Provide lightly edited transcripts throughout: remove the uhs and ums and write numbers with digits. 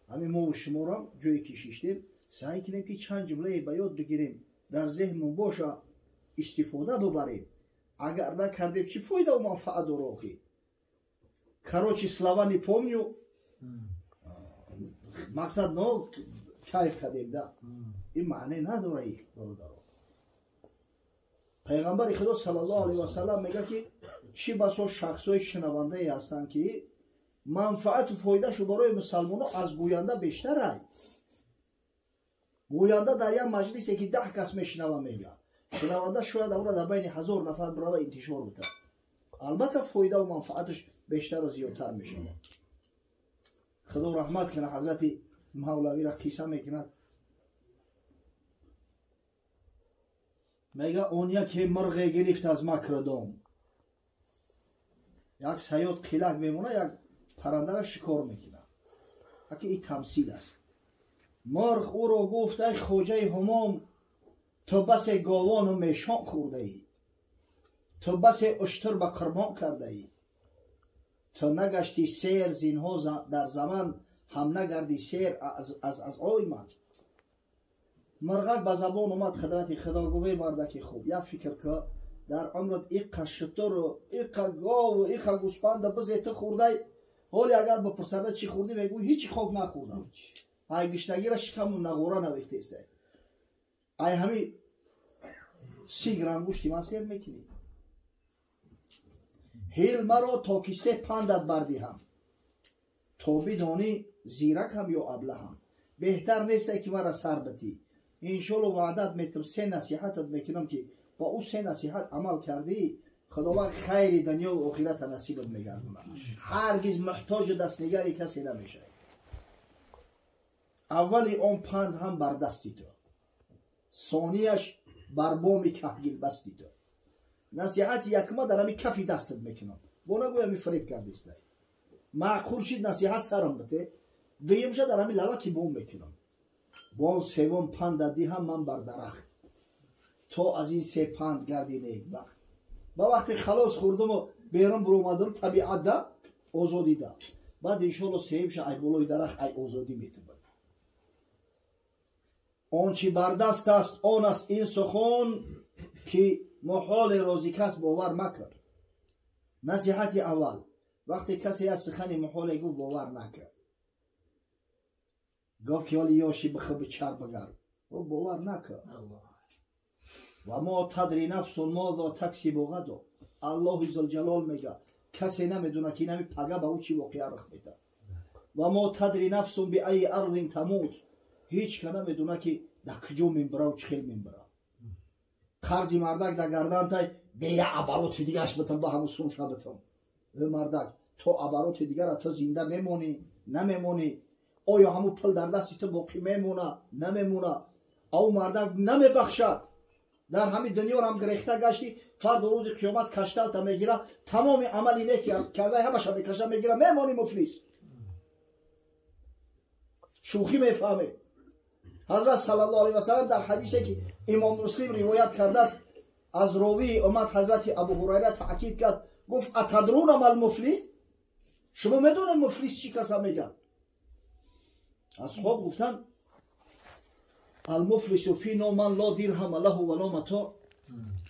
همین ما و شما را جایی کشیدیم سعی کنیم که چند جمله به یاد بگیریم در ذهنمون باشه استفاده ببریم اگر نکردیم چی فایده و منفعت داره آخی короче слова не помню مقصد نه کیف کردیم ده این معنی نداره این برادران پیغمبر خدا صلی الله علیه و سلم میگه که چی بسا شخصای شنونده ای هستند که منفعت و فایده شو برای مسلمان ها از گوینده بیشتر است. گوینده در یک مجلسی که 10 کس میشنوه میگه شنونده شاید اون را در بین 1000 نفر برای انتشار بده البته فایده و منفعتش بیشتر و زیادتر میشه. خدا رحمت کنه حضرت مولوی را قصه میکند میگه اون یکی مرغ گرفت از مکر دام یک صیاد قلق میمونه یک پرنده را شکار میکنه اگه این تمثیل است مرغ او را گفت ای خوجه همام تو بس گاوان و میشان خورده ای تو بس اشتر به قربان کرده ای تو نگشتی سیر زینها در زمان هم نگردی سیر از آی من مرغک به زبان اومد قدرت خدا گوی مردکی خوب یا فکر که در عمرت ایقا شتر و ایقا گاو و ایقا گوسپند بزیت خورده حالی اگر بپرسنده چی خوردی میگو هیچی خوک نخوردم ای گشتگی را شکم و نغوره نویخته است ای همی 30 گرم گوشتی من سیر میکنی هیل مرا تا که 3 پندت بردی هم تا بدانی زیرک هم یا ابله هم بهتر نیست که مرا سر بتی انشالله وعدت میتم 3 نصیحتت میکنم که با او 3 نصیحت عمل کردی خداوند خیر دنیا و آخرت نصیبت میگردونه هرگز محتاج دستنگری کسی نمیشه اولی اون پند هم بر دستی تو ثانیش بر بام کهگیل بستی تو نصیحت یکما در همی کفی دستت میکنم با نگوی همی فریب کردیست معقول شید نصیحت سرم بته دویمشه در همی لوکی بوم میکنم با سوم پند دادی هم من بر درخت تو از این 3 پند گردی نیک وقت با وقتی خلاص خوردم و بیرون برومدم طبیعت ده آزادی ده بعد انشالله سهیمشه ای بلوی درخت ای آزادی میتونه آنچه بر دست است آن است این سخن که محال رازی کس باور مکرد نصیحت اول وقتی کسی از سخن محال گو باور نکرد گفت که حالی یاشی بخب چر بگر و باور نکرد و ما تدری نفس ماذا تکسب غدا الله ذوالجلال میگه کسی نمیدونه که نمی پگه به او چی واقعا رخ میده و ما تدری نفس به ای ارض تموت هیچ که نمیدونه که در کجا میبره و چخیل میبره خرزی مردک در گردن تای به یه عبارات دیگرش بتم با همون سونش بتم به مردک تو عبارات دیگر را تو زنده میمونی نمیمونی آیا همون پل در دستی تو باقی میمونه نمیمونه او مردک نمیبخشد در همین دنیا رو هم گریخته گشتی فرد و روز قیامت کشتل تا میگیره تمام عملی نیکی کرده همش هم میکشه میگیره میمونی مفلیس شوخی میفهمی حضرت صلی الله علیه و سلم در حدیثی که امام مسلم روایت کرده است از راوی اومد حضرت ابو هریره تاکید کرد گفت اتدرون ما المفلس شما میدونید مفلس چی کسا میگن اصحاب گفتن المفلس فینا من لا درهم له ولا متاع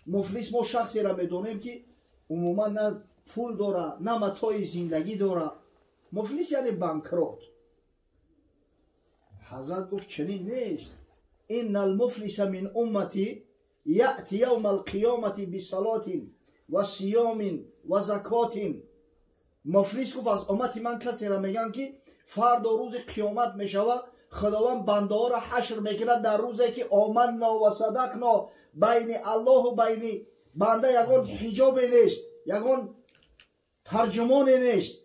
مفلس ما شخصی را میدونیم که عموما نه پول داره نه متاع زندگی داره مفلس یعنی بانکروت حضرت گفت چنین نیست ان المفلس من امتی یأتی یوم القیامت بصلاة و صیام و زکات مفلس گفت از امت من کسی را میگن که فردا روز قیامت میشوه خداوند بنده ها را حشر میکنه در روزی که آمنا و صدقنا بین الله و بین بنده یگان حجاب نیست یگان ترجمان نیست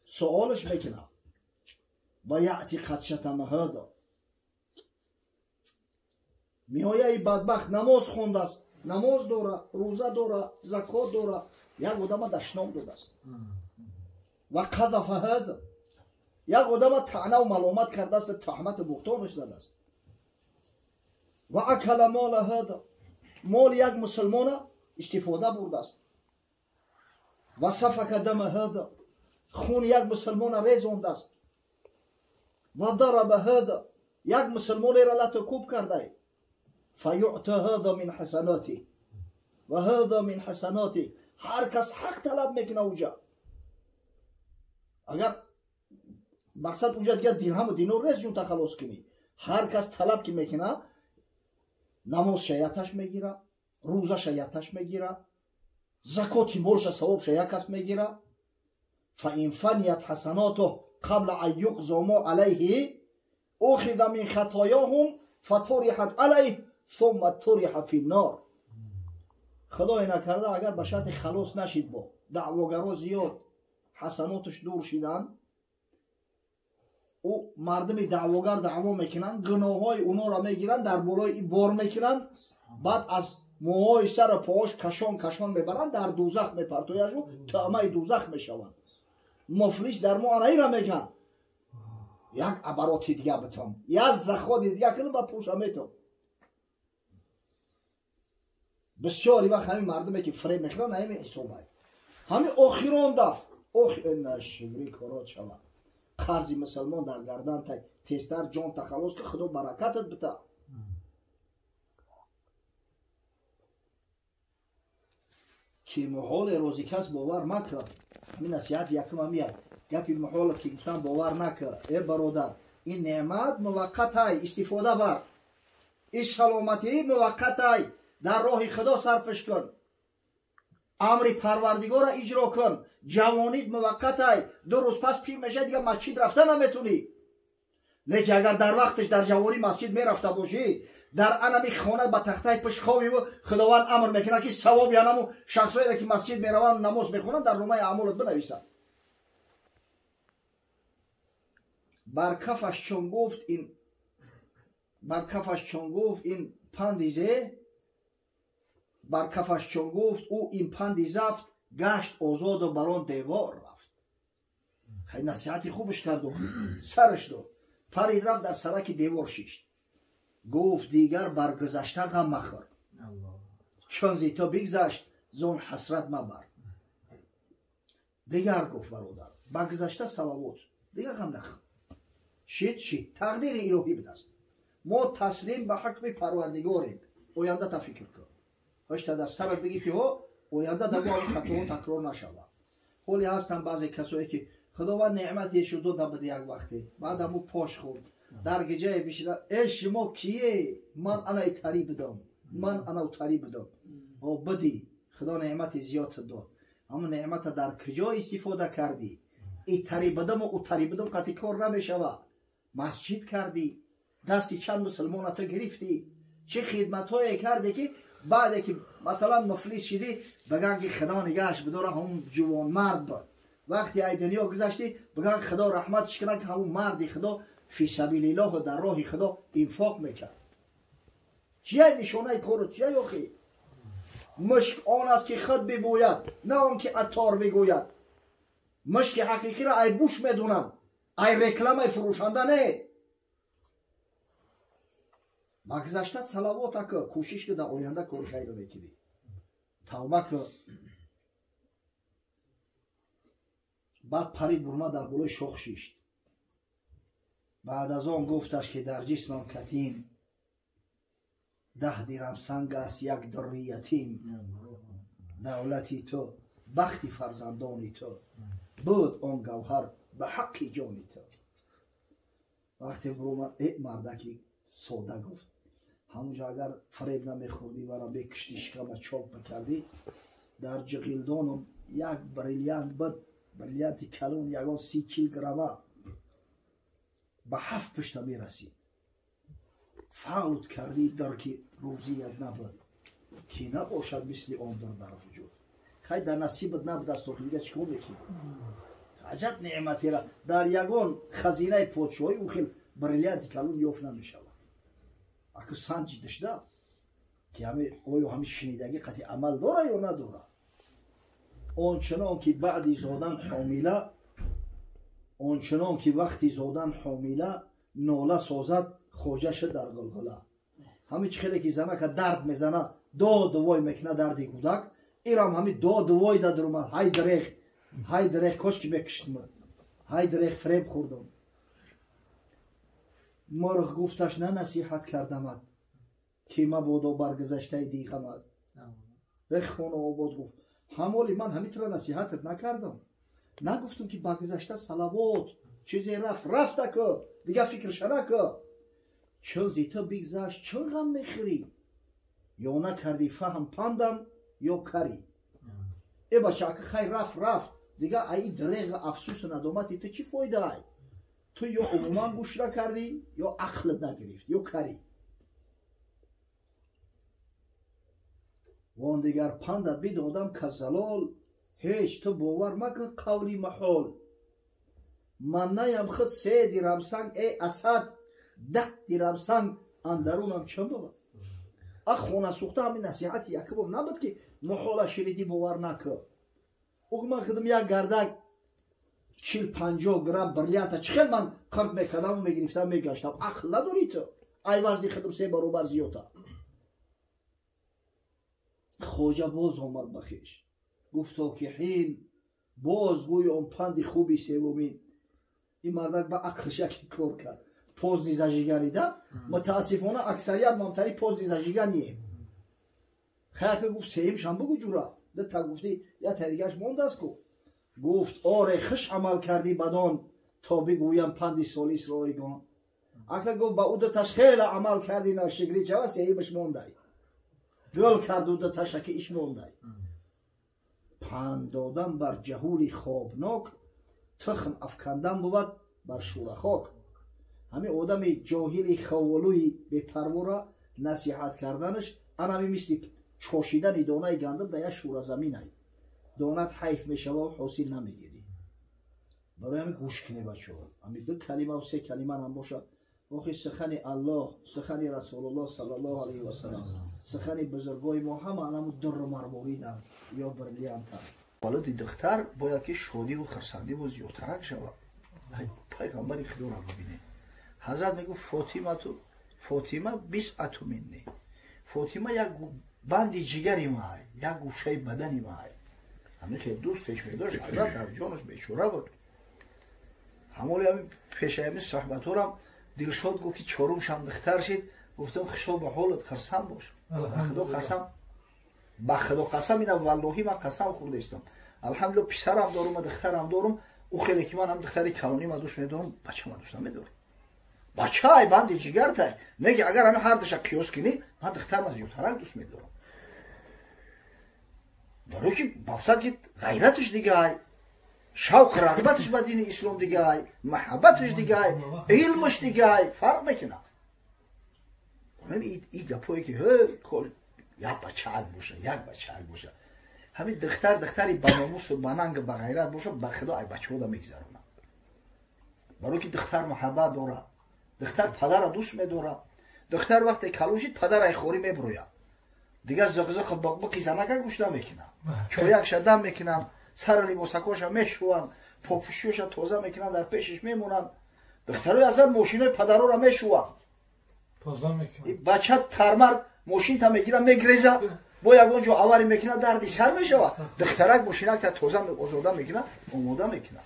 سوالش میکنه و یعتی قد شتم هذا میآیه ای بدبخت نماز خونده است نماز داره روزه داره زکات داره یک آدم دشنام داده است و قذف هذا یک آدم طعنه و ملامت کرده است تهمت بهتانش زده است و اکل مال هذا مال یک مسلمان استفاده برده است و سفک دم هذا خون یک مسلمان ریزوند است و ضرب هذا یک مسلمان را لطو کوب کرده فیعطى هذا من حسناته و هذا من حسناته. هر کس حق طلب میکنه اونجا. اگر مقصد اونجا دیگه درهم و دینار نیست جون تخلص کنی، هر کس طلب که میکنه نماز شیعتش میگیره، روزه شیعتش میگیره، زکات مالش ثوابش یک کس میگیره. فإن فنیت حسناته قبل ان یقضى ما علیه اخذ من خطایاهم فطرحت علیه ثم طرح فی النار. خدای نکرده اگر به شرط خلاص نشید با دعواگرا زیاد حسناتش دور شدن، او مردم دعواگر دعوا میکنن، گناههای اونا را میگیرن، در بالای این بار میکنن، بعد از موهای سر پاش کشان میبرن، در دوزخ میپرتویش و طعمه دوزخ میشوند. مفلس در ما آنهایی را میگن یک عبراتی دیگه بتم، یک زخواد دیگه کنم با پوشمیتم. بسیاری وقت همین مردمی که فریب میکنن همین حسابه، همین آخران دفت آخر شبری کارات شود. قرضی مسلمان در گردن تای تیستر جان تخلص که خدا برکتت بده. که محال روزی کس باور مکرد. همین نصیحت یکم همیه گپی محالت که گفتن باور نکرد. ای برادر این نعمت موقت های استفاده بر، این سلامتی موقت های، در راه خدا صرفش کن، امر پروردگار را اجرا کن. جوانیت موقت های، 2 روز پس پیر میشه دیگه مسجد رفته نمیتونی. لیکن اگر در وقتش در جوانی مسجد میرفته باشی، در انمی خانه با تخته پشت خوابی و خداوند امر میکنه که ثواب یا نمو شخصایی که مسجد میروند نماز میخونن در نامه اعمالت بنویسن. بر کفش چون گفت این پندیزه، بر کفش چون گفت او این پندی زفت، گشت آزاد و بران دیوار رفت. خیلی نصیحتی خوبش کرد و سرش داد، پرید رفت در سرک دیوار شیشت. گفت دیگر بر گذشته غم مخور، چون زی تو بگذشت زون حسرت مبر. دیگر گفت برادر بر گذشته صلوات، دیگر غم نخور. شید تقدیر الهی بدست، ما تسلیم به حکم پروردگاریم. آینده تا فکر کن، هشتا در سرت بگی که آینده در با این خطا تکرار نشود. حالی هستن بعضی کسایی که خداوند نعمتی شد داد بده یک وقتی، بعد همو پاش خورد در گجای بشیدن، ای شما کیه؟ من انا تری بدم، من انا تری بدم. او بدی خدا نعمت زیاد داد، اما نعمت در کجا استفاده کردی؟ ای تری بدم و او تری بدم قطعی کار نمیشود. مسجد کردی، دستی چند مسلمان تا گرفتی، چه خدمت هایی کردی که بعد که مثلا مفلس شدی بگن که خدا نگهش بداره همون جوان مرد بود. وقتی ای دنیا گذشتی بگن خدا رحمتش کنه که همون مردی خدا فی سبیل الله در راه خدا انفاق میکرد. چیه نشانه کارو چیه یاخی؟ مشک آن است که خود ببوید نه آن که عطار بگوید. مشک حقیقی را ای بوش میدونن، ای رکلم ای فروشنده نه. با گذشتت صلوات که کوشش که در آینده کار خیر بکنی، توبه که. بعد پرید برما در بالای شاخ شیشت. بعد از آن گفتش که در جسمم کتیم، 10 درم سنگ است یک در یتیم. دولتی تو بختی فرزندانی تو، بود آن گوهر به حق جانی تو. وقتی برما مردکی ساده گفت، همونجا اگر فریب نمیخوردی و را به کشتی شکم چاپ بکردی، در جغیلدانم یک بریلیانت بود، بریلیانت کلون یکان 30-40 گرمه به 7 پشت میرسید. فوت کردی در که روزیت نبود که نباشد مثل آن در وجود. خیلی در نصیبت نبود است، تو دیگه چیکار میکنی؟ عجب نعمتی را در یگان خزینه پادشاهی او خیلی بریلیانت کلون یافت نمیشود. اگه سنجی داشته که همه شنیدگی قطعی عمل داره یا نداره. آنچنان که بعدی زادن حامله، آنچنان که وقتی زادن حامله، ناله سازد خوجش در گلگله. همه چی خیلی که زنه که درد میزنه داد وای میکنه دردی کودک، ایرام همه داد وای در درمه های دریخ های دریغ کشکی بکشتم، های دریغ فریب خوردم. مرغ گفتش نه نصیحت کردمت که ما بودو برگذشته دیگمت. بخون و بود گفت همولی من همیتره نصیحتت نکردم، نگفتم که برگذشته صلوات چیزی رفته که دیگه فکرش نکه. چون زیتا بگذشت چون غم میخوری؟ یا نکردی فهم پندم یا کری. ای بچه که خیلی رفت دیگه ای دریغ افسوس و ندامتی تو چی فایده ای؟ تو یا عموما گوش را کردی یا عقلت نگرفت یا کری. وان دیگر پندت بیدادم که زلال، هیچ تو باور مکن قولی محال. من نیم خود 3 درهم سنگ ای اسد، 10 درهم سنگ اندرونم چند بود. خونه سوخته همین نصیحت یکم نبود که محال شنیدی باور نکن. او من خودم یک گردک 40-50 گرم بریانت چخیل من کارت میکردم و میگرفتم میگشتم. عقل نداری تو؟ ای وزنی خودم 3 برابر زیاده. خوجه باز آمد بخیش گفتا که حین باز گوی اون پند خوبی سومین. این مردک با عقلش یکی کار کرد. پوز نیزاجیگانی ده متاسفانه اکثریت ممتری پوز نیزاجیگانیه. خیلی گفت سیم شم بگو جورا ده تا گفتی یا تدیگش مونده است کو. گفت آره خش عمل کردی بدان تا بگویم پندی سالیس رایگان. اکا گفت با او ده تش خیلی عمل کردی نشگری چه و سیمش مونده دل کرد و ده تشکی ایش مونده. پند دادم بر جهولی خوابناک، تخم افکندم بود بر شور خاک. همین آدم جاهلی خوالوی به پرورا نصیحت کردنش انمی مثل چاشیدن دانه گندم در شور زمین هست. دانت حیف میشه و حاصل نمیگیری. برای همین گوش کنی بچه ها. همین 2 کلمه و 3 کلمه هم باشد. واقعی سخن الله، سخن رسول الله صلی الله علیه و سلم، سخن بزرگای ما همه انمو در مرموریدن یا بریلیانت هم. ولد دختر باید که شادی و خرسندی و زیادترک شود. پیغمبر خدا را ببینه. حضرت میگو فاطمه 20 منی. فاطمه یک بند جگری مای، یک گوشه بدنی مای. همین که دوستش میداشت حضرت در جانش بیچاره بود. همولی همین پیش همین صحبت ها هم دلشاد گفت که 4م شم دختر شد. گفتم خشا به حالت خرسن باش. به خدا قسم اینا واللهی من قسم خوردستم. الحمدلله پسرم دارم و دخترم دارم. او خیلی که من هم دختری کلانی ما دوست میدارم، بچه ما دوست نمیدارم. بچه های بندی جگر تای نگه اگر همه هر دشت کیوس کنی من دخترم از زیادترک دوست میدارم. برای که مقصد که غیرتش دیگه های، شوق رغبتش به دین اسلام دیگه های، محبتش دیگه های، علمش دیگه های، فرق میکنه. همین این گپایی که یک بچه باشه همین دختری بناموس و بننگ به غیرت باشه به خدا ای بچه ها دا میگذرونه. برای که دختر محبت داره، دختر پدر را دوست میداره. دختر وقتی کلوشید پدر ای خوری میبروید دیگه زغزغ بقبقی زنکه گوش نمیکنم، چویک شدم میکنم، سر لباسکاش میشوان، پاپوشیوش تازه میکنن در پیشش میمونن. دخترای اصلا ماشینای پدرها را میشوان تازه میکنن. بچه ترمرد ماشین تا میگیره میگریزه با یک اونجا اوری میکنه دردی سر میشوه. دخترک ماشینک تا تازه آزاده میکنه آماده میکنه.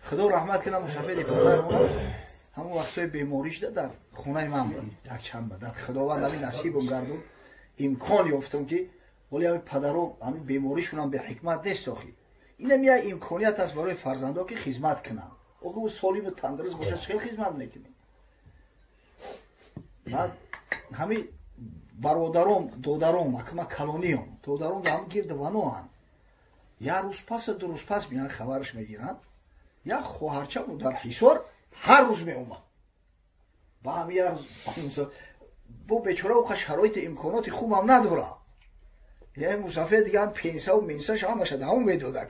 خدا رحمت کنه مسافر پدرمون همون وقتای بیماریش در خونه من بود یک چند بعد خداوند همین نصیبم گردون امکان یافتم که ولی همین پدرها همین بیماریشون هم به حکمت نیست آخی. اینم یه امکانیت است برای فرزندا که خدمت کنن. او سالم و تندرست باشه خیلی خدمت میکنه. بعد همین برادرام دودرام اکما کلونیام دودرام هم گرد ونوان یا روز پس 2 روز پس میان خبرش میگیرن. یا خواهرچه بود در حصار هر روز می اومد با هم یه روز با بیچاره او شرایط امکانات خوب هم نداره. یه مسافر دیگه هم پنسه و منسه شما شده همون میدوده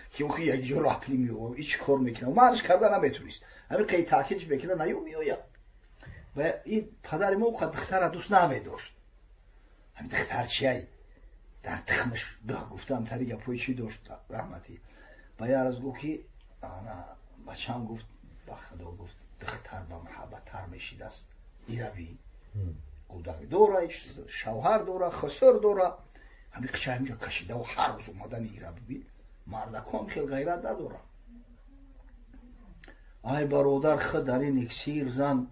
که اون یک جور اپلی میوه ایچ کار میکنه و منش کرده نمیتونیست همین قید تاکیدش بکنه نیو میوید. و این پدر ما خود دختر دوست نمیداشت. همین دختر چیه در تخمش ده گفتم تری گپوی چی داشت رحمتی و یه روز گفت که بچه‌م گفت با خدا گفت دختر با محبت تر میشید است ایروی کودک دوره شوهر دوره خسر دوره همین قچه همینجا کشیده و هر روز اومدن ایره ببین مردکان خیلی غیرت ندارن. ای برادر خود در این اکسیر زن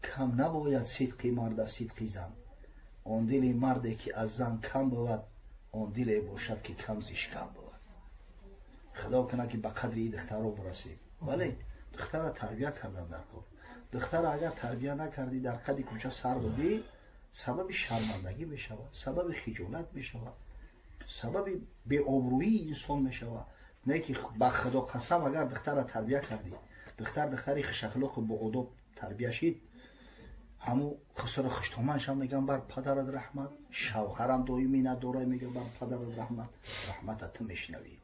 کم نباید صدقی مرد صدقی زن. آن دل مردی که از زن کم بود آن دل باشد که کم زیش کم بود. خدا کنه که به قدری دختر رو برسیم. ولی دختر را تربیه کردن در کار. دختر اگر تربیه نکردی در قد کوچه سر بدی سبب شرمندگی بشود، سبب خجالت بشود، سبب بی‌آبرویی انسان میشود. نه که با خدا قسم اگر دختر را تربیه کردی دختری خوش اخلاق و با ادب تربیه شید همو خسر خشتومنش هم میگن بر پدرت رحمت، شوهرم دائمی نداره میگه بر پدرت رحمت، رحمتت میشنوی.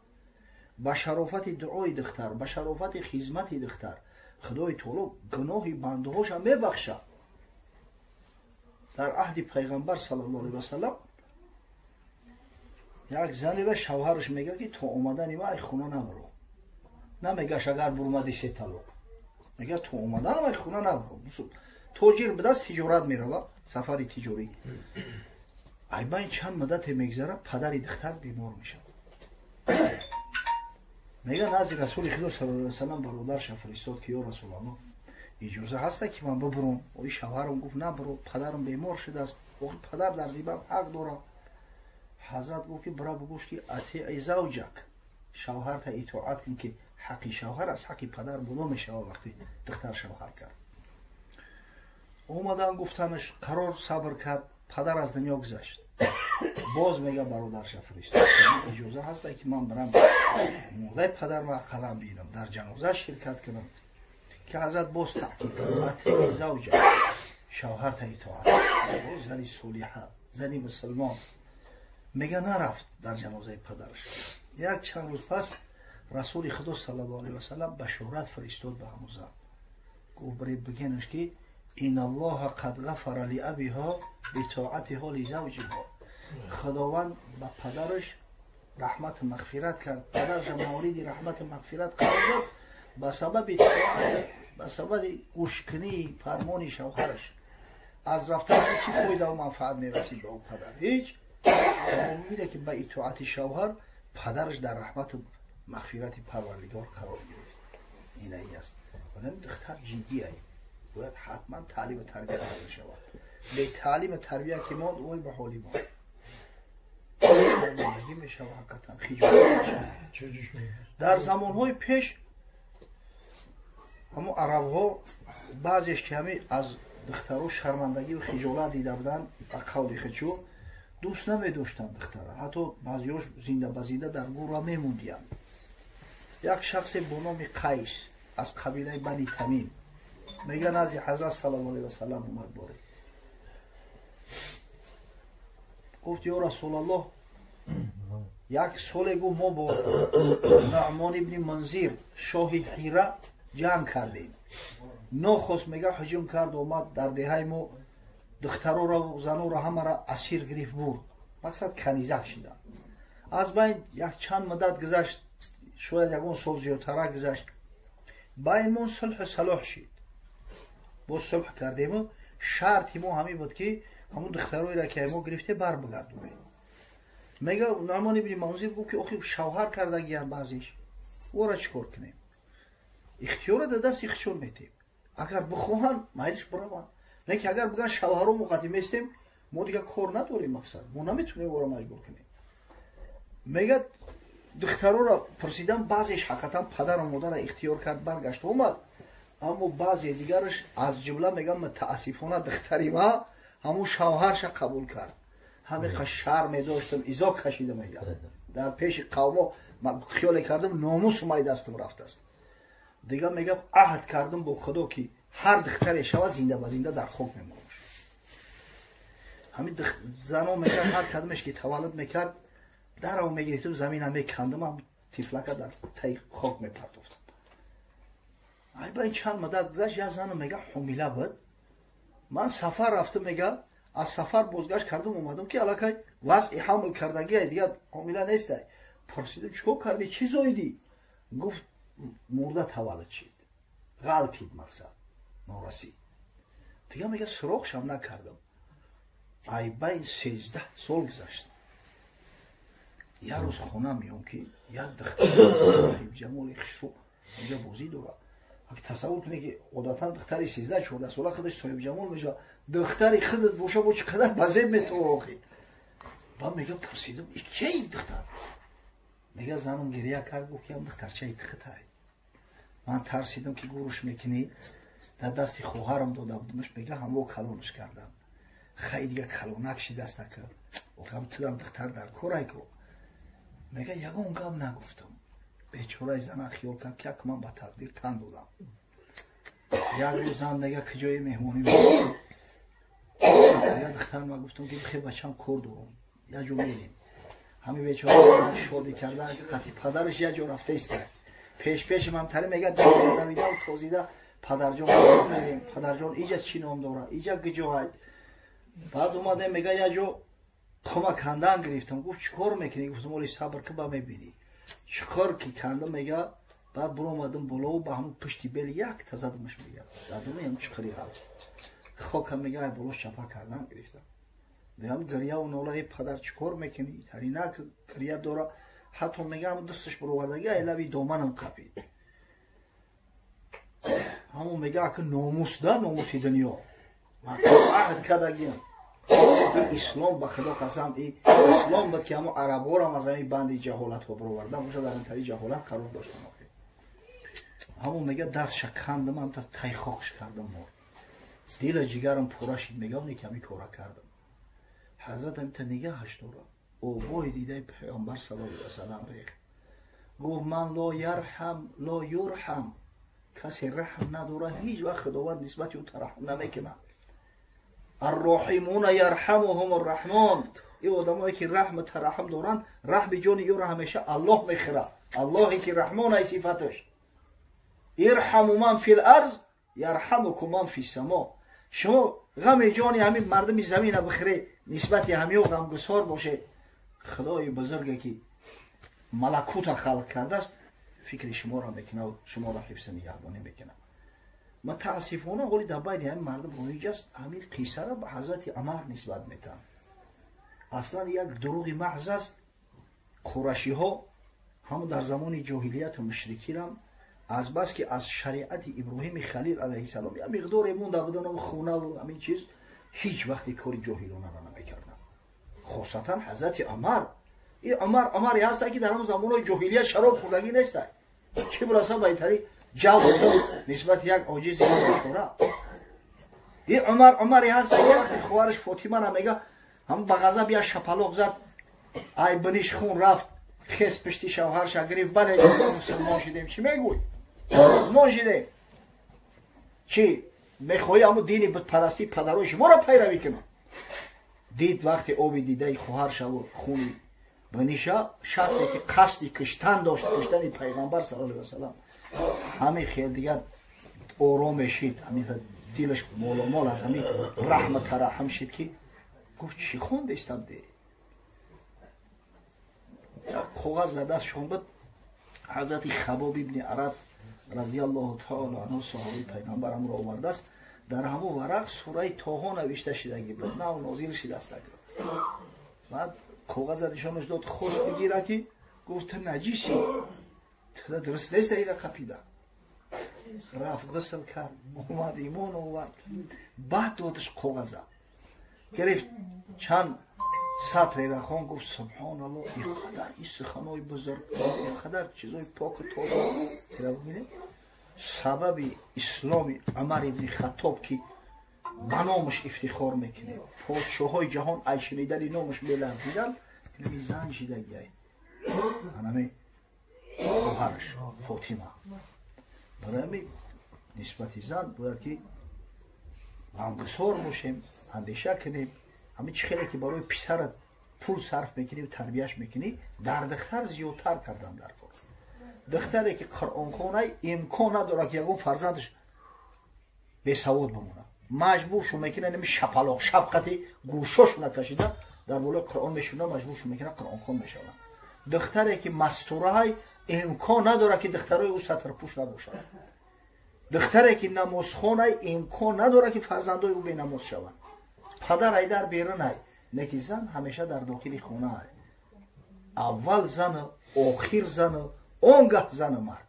با شرافت دعای دختر، با شرافت خدمت دختر خدای تعالی گناه بنده هاش هم میبخشه. در عهد پیغمبر صلی الله علیه و سلم یک زنی به شوهرش میگه که تو اومدن ما ای خونه نبرو. نمیگه اگر برمدی سه طلاق، میگه تو اومدن ما ای خونه نبرو. توجیر به دست تجارت میره، سفر تجاری. ای با این چند مدت میگذره پدر دختر بیمار میشه. میگه نزد رسول خدا صلی الله علیه و سلم برادرش فرستاد که یا رسول الله اجازه هست که من ببرم؟ و شوهرم گفت نه برو، پدرم بیمار شده است. وقت پدر در زیبم حق داره. حضرت گفت که برا بگوش که اطیع زوجک، شوهر تا اطاعت کن که حق شوهر از حق پدر بلا میشه. وقتی دختر شوهر کرد اومدن گفتنش قرار صبر کرد، پدر از دنیا گذشت. باز میگه برادرش فرستاد اجازه هست که من برم مرده پدر ما قلم بینم در جنازه شرکت کنم. که حضرت باز تحقیق کرد اطیع زوجک، شوهر تا اطاعت. زنی صالحه، زنی مسلمان میگه نرفت در جنازه پدرش. یک چند روز پس رسول خدا صلی الله علیه و سلم بشارت فرستاد به همون زن. گفت برای بگنش که این الله قد غفر لابیها بطاعتها لزوجها. خداوند به پدرش رحمت مغفرت کرد. پدرش مورد رحمت مغفرت قرار داد به سبب اطاعت، به سبب گوشکنی فرمان شوهرش. از رفتن چی فایده و منفعت میرسید به اون پدر؟ هیچ. میره که به اطاعت شوهر پدرش در رحمت مغفرت پروردگار قرار گرفت. این ای است. ولی دختر جدی ای باید حتما تعلیم تربیه داده شود. به تعلیم تربیه که ما وای به حالی ما شرمندگی میشه و حقیقتا خجالت میشه. در زمانهای پیش همون عرب ها بعضیش که همه از دخترها شرمندگی و خجالت دیده بودن و قول خودشو دوست نمی‌داشتن دختره. حتی بعضیاش زنده بزیده در گور میموندن. یک شخص با نام قیس از قبیله بنی تمیم میگن از حضرت صلی الله علیه و سلم اومد باره. گفت یا رسول الله یک سال گفت ما با نعمان ابن منذر شاه حیره جنگ کردیم. نخست میگه هجوم کرد اومد در دهه ما دخترها را و زنها را همه را اسیر گرفت برد. مقصد کنیزک شدن. از بین یک چند مدت گذشت، شاید یکون سال زیادتر گذشت، بین ما صلح و صلاح شد. با صلح کردیم و شرط ما همین بود که همون دخترهایی را که ما گرفته بر بگردونیم. میگه نعمان ابن منذر گفت که آخه شوهر کرده گیان بعضیش او را چیکار کنیم؟ اختیار در دست اختیار میتیم. اگر بخواهن مایلش بروند. نه که اگر بگن شوهرو مقدمه استیم ما دیگه کار نداریم. مقصد ما نمیتونیم او را مجبور کنیم. میگه دخترها را پرسیدن، بعضیش حقیقتا پدر و مادر اختیار کرد برگشت اومد، اما بعضی دیگرش از جمله میگم متاسفانه دختری ما همون شوهرش قبول کرد. همه شرم داشتم ایزا کشیدم. میگه در پیش قوما من خیال کردم ناموس اومد دستم رفت است. دیگه میگم عهد کردم با خدا که هر دختری شوه زنده و زنده در خاک میمونم. همین زنا میگن هر کدومش که تولد میکرد در اون میگرفتم زمین هم میکندم، هم تفلکه در تای خاک میپرتفتم. ای با این چند مدت گذشت یه زن میگه حامله بود. من سفر رفتم، میگه از سفر بازگشت کردم اومدم که علاقه وضع حمل کردگی دیگه حامله نیست. پرسیدم چیکار کردی؟ چی زایدی؟ گفت مرده تولد شد. غلطید مقصد نارسید. دیگه میگه سراغشم نکردم. ای بین 13 سال گذشت. یه روز خونه میام که یک دختر جمال خشرو اینجا بازی داره. اگه تصور کنی که عادتا دختری 13 14 ساله خودش صاحب جمال میشه، دختری خودت باشه با چقدر بزه میتوخی. با میگه پرسیدم کی دختر؟ میگه زنم گریه کرد گفت که دخترچه ایتخته. من ترسیدم که گوش میکنی در دست خواهرم داده بودمش. میگه همو کلونش کردم. خیلی دیگه کلونک شی دست کرد. گفتم تو دختر در کورای کو. میگه یگان گام نگفتم. بیچاره زن خیال کرد که من با تقدیر تن دادم. یک روز زن میگه کجای مهمونی میگه دختر من گفتم که بخیر بچم کور دارم یه جو میریم. همین بیچاره شادی کردن قطعی پدرش یه جو رفته است. پیش من تره میگه دویده و توزیده پدر جان میریم. پدر جان ایجا چی نام داره؟ ایجا گجوهای. بعد اومده میگه یه جو کمک کندن گرفتم. گفت چیکار میکنی؟ گفتم ولی صبر که با میبینی. چیکار کی کندم؟ میگه بعد برو اومدم بالا و با همون پشتی بیل یک تزدمش. میگه دادم هم چیکاری حال خاکم میگه بالا چپا کردن گرفتم. میگم گریه و ناله پدر چیکار میکنی؟ تری نه گریه داره. حتی میگم دستش برو وردگی لبی دامنم قپید. همون میگه که ناموس ده ناموسی دنیا من عهد کردگیم. اسلام به خدا قسم اسلام بود که همون عربا را از همین بند جهالت ها برو وردن باشه در انتری جهالت قرار داشتن. همون میگه دست شکندم هم تا تای خاکش کردم مور. دیل جگرم پورا شید. میگه که همی کورا کردم. حضرت هم تا نگهش داره. او بای دیده پیامبر صلی الله علیه و سلم ریخت. گفت من لا یرحم لا یرحم. کسی رحم نداره هیچ وقت خداوند نسبتی او ترحم نمیکنه. الراحمون یرحمهم الرحمن. این آدمایی که رحم ترحم دارن رحم جان یو را همیشه الله میخره. اللهی که رحمان ای صفتش. ارحموا من فی الارض یرحمکم من فی السما. شما غم جانی همین مردم زمین بخره نسبتی همی و غمگسار باشه. خدای بزرگی که ملکوت خلق کرده است فکر شما را میکنه و شما را حفظ نگهبانی میکنه. متاسفانه ولی در بین همین مردم رایج است همین قصه را به حضرت عمر نسبت میدن. اصلا یک دروغ محض است. قریشی ها هم در زمان جاهلیت و مشرکی را از بس که از شریعت ابراهیم خلیل علیه السلام یک مقدار مونده بودن و خونه و همین چیز هیچ وقتی کاری جاهلانه را نمیکردن. خاصتا حضرت عمر. این عمری هست که در همون زمان جاهلیت شراب خوردگی نیست. چه برسه بهتری جو نسبت یک عاجز بیچاره. این عمری هست که وقتی خواهرش فاطمه را میگه هم به غضب یا شپلاق زد ای بنیش خون رفت خیس پشتی شوهرش گرفت. بله مسلمان شدیم. چی میگوی؟ مسلمان شدیم. چی میخوایی همون دینی بتپرستی پدرای شما را پیروی کنه؟ دید وقتی آبی دیده خواهرش و خونی بنیشه شخصی که قصدی کشتن داشت کشتن پیغمبر صلی الله علیه و سلم همه خیلی دیگر آرام شد. همین دیلش مال از همین رحمت ترحم شد که گفت چی خونده استم ده کاغذ دست شون بود. حضرت خباب ابن عرب رضی الله تعالی عنه صحابی پیغمبرم را آورده است. در همون ورق سوره طه نوشته شده بود. نه نازل شده است. بعد کاغذ نشانش داد خوش بگیره که گفت نجیسی تو درست نیست ایده قپیده. رفت غسل کرد اومد ایمان آورد. بعد دادش کاغذ گرفت چند سطر را خوان گفت سبحان الله اینقدر این سخنای بزرگ اینقدر چیزای پاک و تازه ببینید سبب اسلام عمر ابن خطاب که به نامش افتخار میکنه پادشاهای جهان ای شنیدن نامش میلرزیدن اینمی زن شیدگی اینمی خواهرش فاطمه. برای همی نسبت زن باید که غمگسار باشیم اندیشه کنیم. همین چه خیلی که برای پسرت پول صرف میکنی و تربیهش میکنی در دختر زیادتر کردن در کار. دختری که قرآن خونه امکان نداره که یکون فرزندش بی سواد بمونه مجبور شو میکنه نمی شپلاق شفقتی گوشاش نکشیده در بالا قرآن میشونه مجبور شو میکنه قرآن خون میشونه. دختری که مستوره های امکان نداره که دخترای او سطر پوش نباشه. دختری که نماز خونه امکان نداره که فرزندای او بی نماز شوند. پدر ایدر بیرون های لیکن زن همیشه در داخل خونه های. اول زن آخر زن و آنگه زن مرد.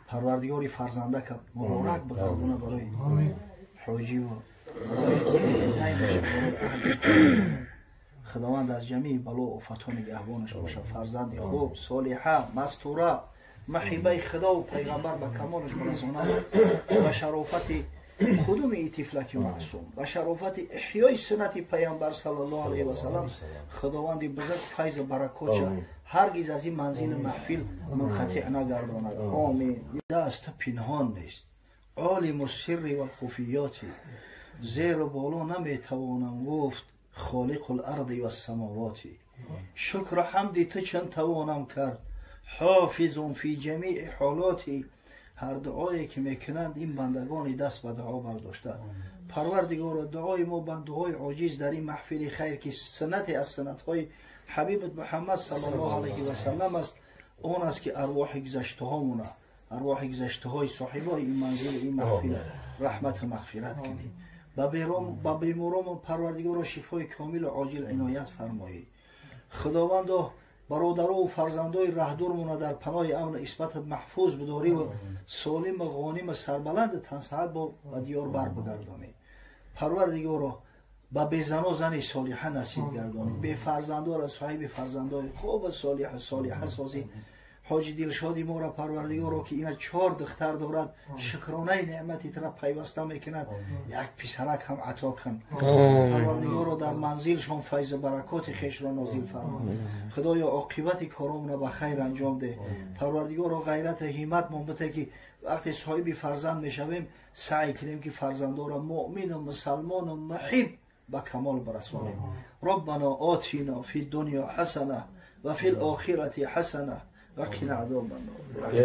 پروردگاری فرزنده که مبارک بگردونه برای حاجی و خداوند از جمیع بلا و آفات نگهبانش باشه. فرزند خوب، صالحه، مستوره، محبه خدا و پیغمبر به کمالش برسونه و شرافت خودم ای طفلک معصوم و شرافت احیای سنت پیامبر صلی الله علیه و سلم خداوند بزرگ فیض و برکات هرگز از این منزل محفل منقطع نگرداند. آمین. دست پنهان نیست، عالم السر و الخفیات، زیر و بالا نمیتوانم گفت خالق الارض و السماوات. شکر و حمد تو چند توانم کرد، حافظ فی جمیع حالاتی. هر دعایی که میکنند این بندگان دست به دعا برداشته. پروردگار دعای ما بنده‌های عاجز در این محفل خیر که سنت از سنت‌های حبیبت محمد صلی الله علیه و سلم است، اون است که ارواح گذشته هامونه، ارواح گذشته های صاحبای این منزل این محفل رحمت و مغفرت کنی. با بیماران پروردگار شفای کامل و عاجل عنایت فرمایی. خداوند برادرها و فرزندای رهدورمون در پناه امن اثباتت محفوظ بداری و سالم و غانم سربلند تنسعت با دیار بر بگردانی. پروردگارا با بیزن و زن صالحه نصیب گردانی. به فرزندها را صاحب فرزندای خوب و صالحه سازی. حاجی دلشادی ما را پروردگارا که اینا 4 دختر دارد شکرانه نعمتی ترا پیوسته میکند، یک پسرک هم عطا کن. پروردگارا در منزلشان فیض برکات خویش را نازل فرما. خدایا عاقبت کارمون را به خیر انجام ده. پروردگارا غیرت همت ما بده که وقتی صاحب فرزند میشویم سعی کنیم که فرزندا را مؤمن و مسلمان و محب به کمال برسانیم. ربنا آتینا فی الدنیا حسنه و فی الاخره حسنه وقنا عذاب النار.